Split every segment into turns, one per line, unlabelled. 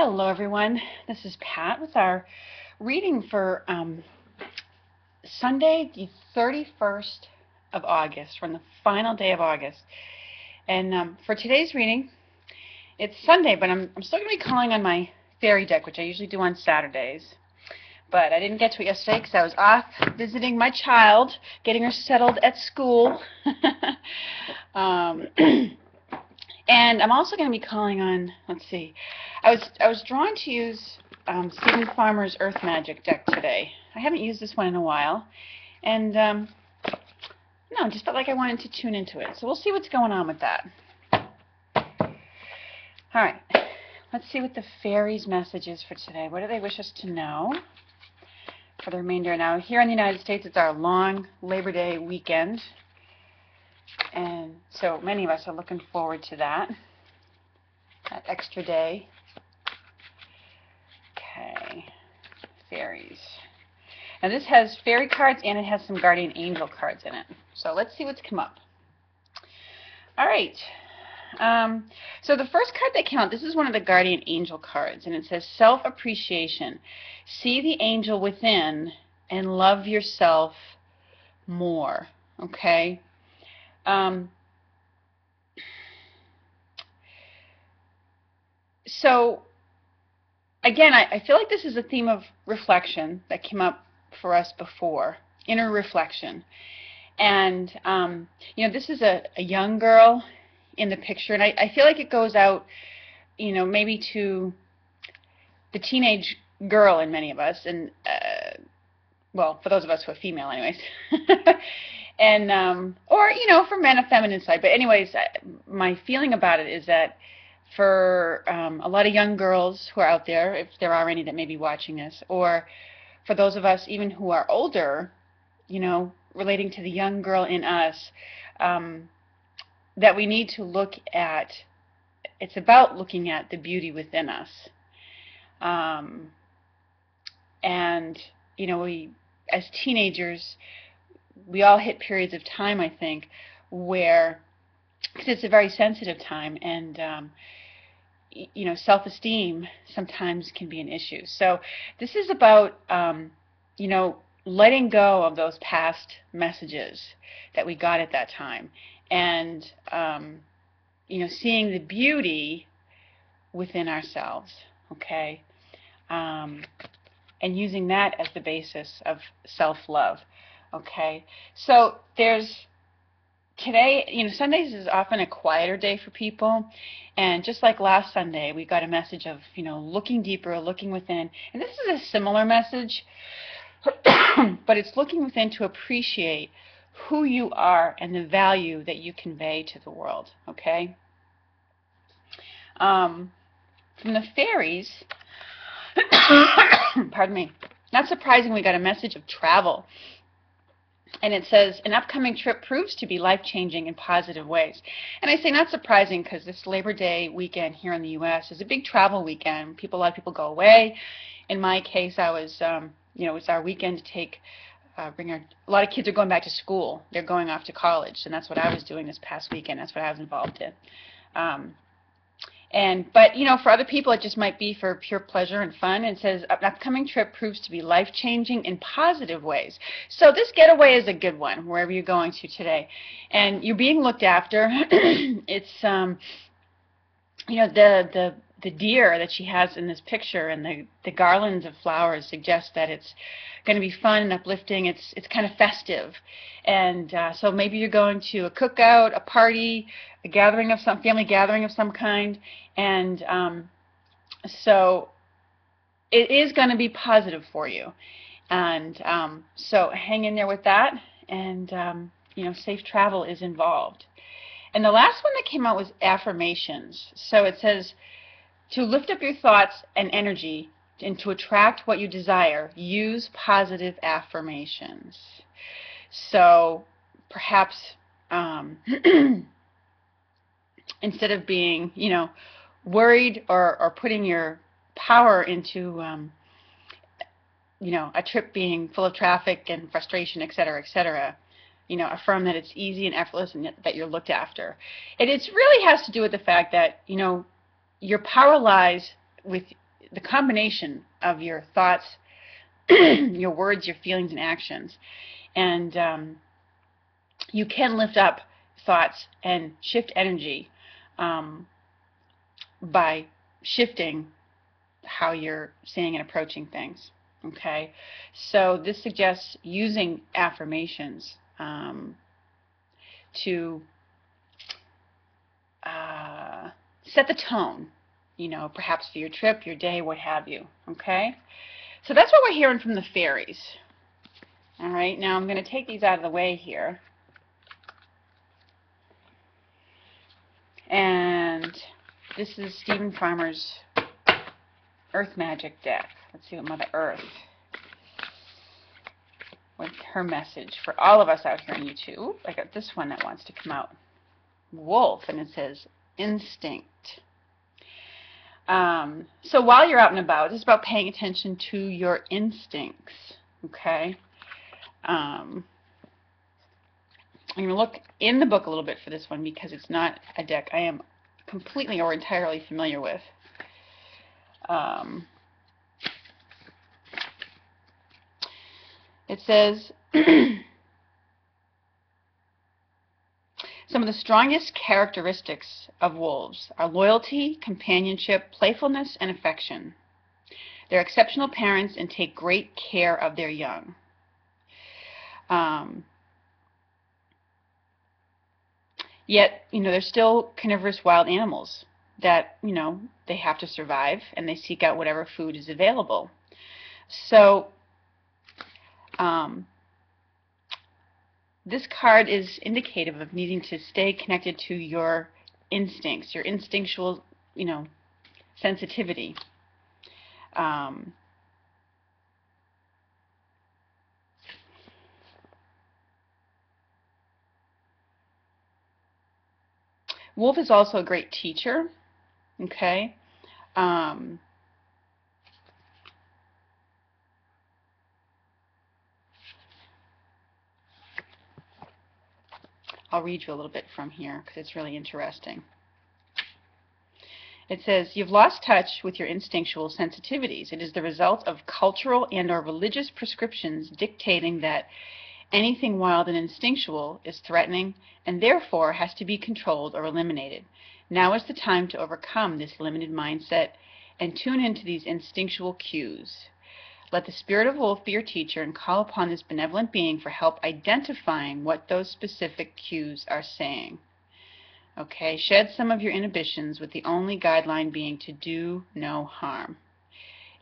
Hello everyone, this is Pat with our reading for Sunday the 31st of August. We're on the final day of August. And for today's reading, it's Sunday, but I'm still going to be calling on my fairy deck, which I usually do on Saturdays. But I didn't get to it yesterday because I was off visiting my child, getting her settled at school. And I'm also going to be calling on, let's see, I was drawn to use Stephen Farmer's Earth Magic deck today. I haven't used this one in a while, and no, just felt like I wanted to tune into it. So we'll see what's going on with that. All right, let's see what the fairies' message is for today. What do they wish us to know for the remainder? Now, here in the United States, it's our long Labor Day weekend. And so many of us are looking forward to that extra day. Okay, fairies. Now this has fairy cards and it has some guardian angel cards in it. So let's see what's come up. All right. So the first card that came out, this is one of the guardian angel cards, and it says self-appreciation. See the angel within and love yourself more. Okay. So again, I feel like this is a theme of reflection that came up for us before, inner reflection. And you know, this is a young girl in the picture, and I feel like it goes out, you know, maybe to the teenage girl in many of us, and well, for those of us who are female anyways. And or, you know, for men, a feminine side. But anyways, my feeling about it is that for a lot of young girls who are out there, if there are any that may be watching this, or for those of us even who are older, you know, relating to the young girl in us, that we need to look at, it's about looking at the beauty within us. And, you know, we, as teenagers, we all hit periods of time, I think, where, because it's a very sensitive time, and you know, self-esteem sometimes can be an issue. So this is about you know, letting go of those past messages that we got at that time, and you know, seeing the beauty within ourselves. Okay, and using that as the basis of self-love. Okay, so there's today, you know, Sundays is often a quieter day for people, and just like last Sunday, we got a message of, you know, looking deeper, looking within, and this is a similar message, but it's looking within to appreciate who you are and the value that you convey to the world. Okay, from the fairies, pardon me, not surprising, we got a message of travel. And it says, an upcoming trip proves to be life-changing in positive ways. And I say not surprising because this Labor Day weekend here in the U.S. is a big travel weekend. A lot of people go away. In my case, I was, you know, it was our weekend to take, a lot of kids are going back to school. They're going off to college, and that's what I was doing this past weekend. That's what I was involved in. But, you know, for other people, it just might be for pure pleasure and fun. And it says, an upcoming trip proves to be life-changing in positive ways. So this getaway is a good one, wherever you're going to today. And you're being looked after. It's, you know, the deer that she has in this picture and the garlands of flowers suggest that it's going to be fun and uplifting. It's kind of festive. And so maybe you're going to a cookout, a party, a gathering of some family gathering of some kind, and so it is going to be positive for you. And so hang in there with that, and you know, safe travel is involved. And the last one that came out was affirmations. So it says, to lift up your thoughts and energy and to attract what you desire, use positive affirmations. So perhaps instead of being, you know, worried or putting your power into, you know, a trip being full of traffic and frustration, etc., you know, affirm that it's easy and effortless and that you're looked after. And it really has to do with the fact that, you know, your power lies with the combination of your thoughts, your words, your feelings, and actions. And you can lift up thoughts and shift energy by shifting how you're seeing and approaching things. Okay, so this suggests using affirmations to set the tone, perhaps for your trip, your day, what have you. Okay, so that's what we're hearing from the fairies. All right, now I'm going to take these out of the way here. And this is Stephen Farmer's Earth Magic deck. Let's see what Mother Earth, what's her message for all of us out here on YouTube. I got this one that wants to come out. Wolf, and it says instinct. So while you're out and about, it's about paying attention to your instincts. Okay. I'm going to look in the book a little bit for this one because it's not a deck I am completely or entirely familiar with. It says, some of the strongest characteristics of wolves are loyalty, companionship, playfulness, and affection. They're exceptional parents and take great care of their young. Yet, they're still carnivorous wild animals that, they have to survive, and they seek out whatever food is available. So, this card is indicative of needing to stay connected to your instincts, your instinctual, sensitivity. Wolf is also a great teacher. Okay. I'll read you a little bit from here because it's really interesting. It says, you've lost touch with your instinctual sensitivities. It is the result of cultural and/or religious prescriptions dictating that anything wild and instinctual is threatening and therefore has to be controlled or eliminated. Now is the time to overcome this limited mindset and tune into these instinctual cues. Let the spirit of wolf be your teacher and call upon this benevolent being for help identifying what those specific cues are saying. Okay, shed some of your inhibitions with the only guideline being to do no harm.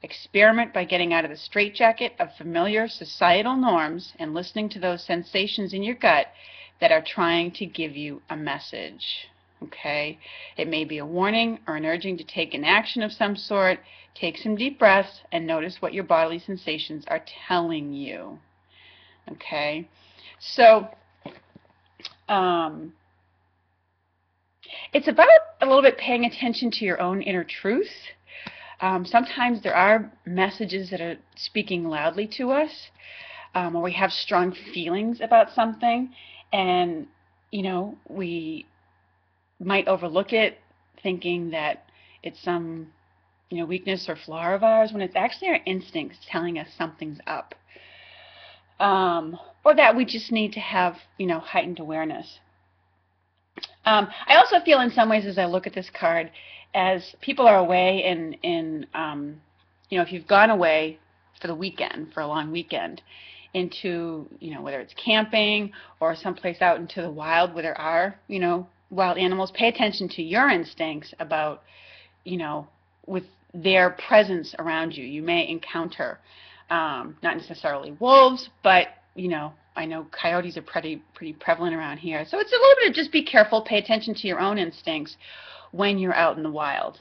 Experiment by getting out of the straitjacket of familiar societal norms and listening to those sensations in your gut that are trying to give you a message. Okay, it may be a warning or an urging to take an action of some sort. Take some deep breaths and notice what your bodily sensations are telling you. Okay, so it's about a little bit paying attention to your own inner truth. Sometimes there are messages that are speaking loudly to us, or we have strong feelings about something, and we might overlook it, thinking that it's some weakness or flaw of ours, when it's actually our instincts telling us something's up, or that we just need to have heightened awareness. I also feel in some ways, as I look at this card, as people are away if you've gone away for the weekend, for a long weekend, into whether it's camping or someplace out into the wild where there are wild animals, pay attention to your instincts about with their presence around you. You may encounter not necessarily wolves, but I know coyotes are pretty prevalent around here. So it's a little bit of just be careful, pay attention to your own instincts when you're out in the wild,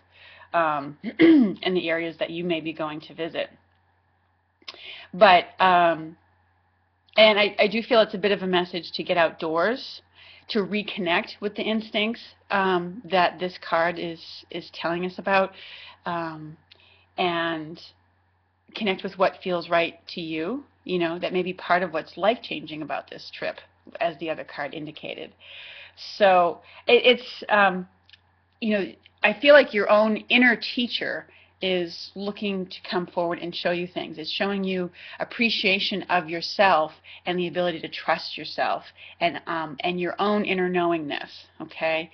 in the areas that you may be going to visit. But and I do feel it's a bit of a message to get outdoors, to reconnect with the instincts that this card is telling us about, and connect with what feels right to you. That may be part of what's life-changing about this trip, as the other card indicated. So it's I feel like your own inner teacher is looking to come forward and show you things. It's showing you appreciation of yourself and the ability to trust yourself and your own inner knowingness. Okay,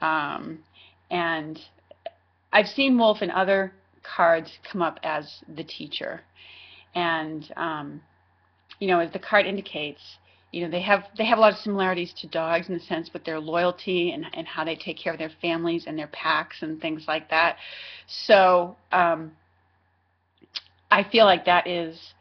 and I've seen Wolf in other cards come up as the teacher, and you know, as the card indicates, you know, they have a lot of similarities to dogs in the sense with their loyalty and how they take care of their families and their packs and things like that. So I feel like that is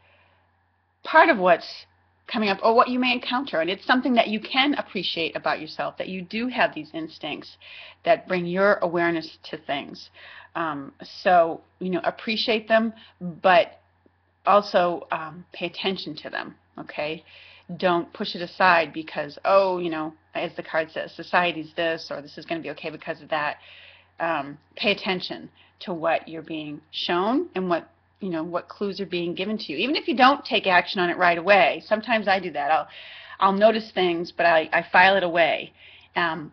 part of what's coming up, or what you may encounter, and it's something that you can appreciate about yourself, that you do have these instincts that bring your awareness to things. So, you know, appreciate them, but also pay attention to them, okay? Don't push it aside because, oh, you know, as the card says, society's this, or this is going to be okay because of that. Pay attention to what you're being shown and what, you know, what clues are being given to you. Even if you don't take action on it right away, sometimes I do that. I'll notice things, but I file it away. And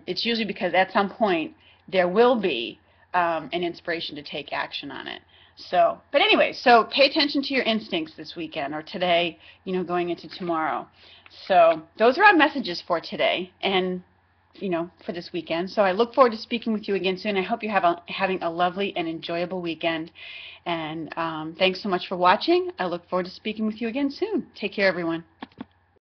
it's usually because at some point there will be an inspiration to take action on it. So, but anyway, so pay attention to your instincts this weekend or today, you know, going into tomorrow. So those are our messages for today and, you know, for this weekend. So I look forward to speaking with you again soon. I hope you're having a lovely and enjoyable weekend. And thanks so much for watching. I look forward to speaking with you again soon. Take care, everyone.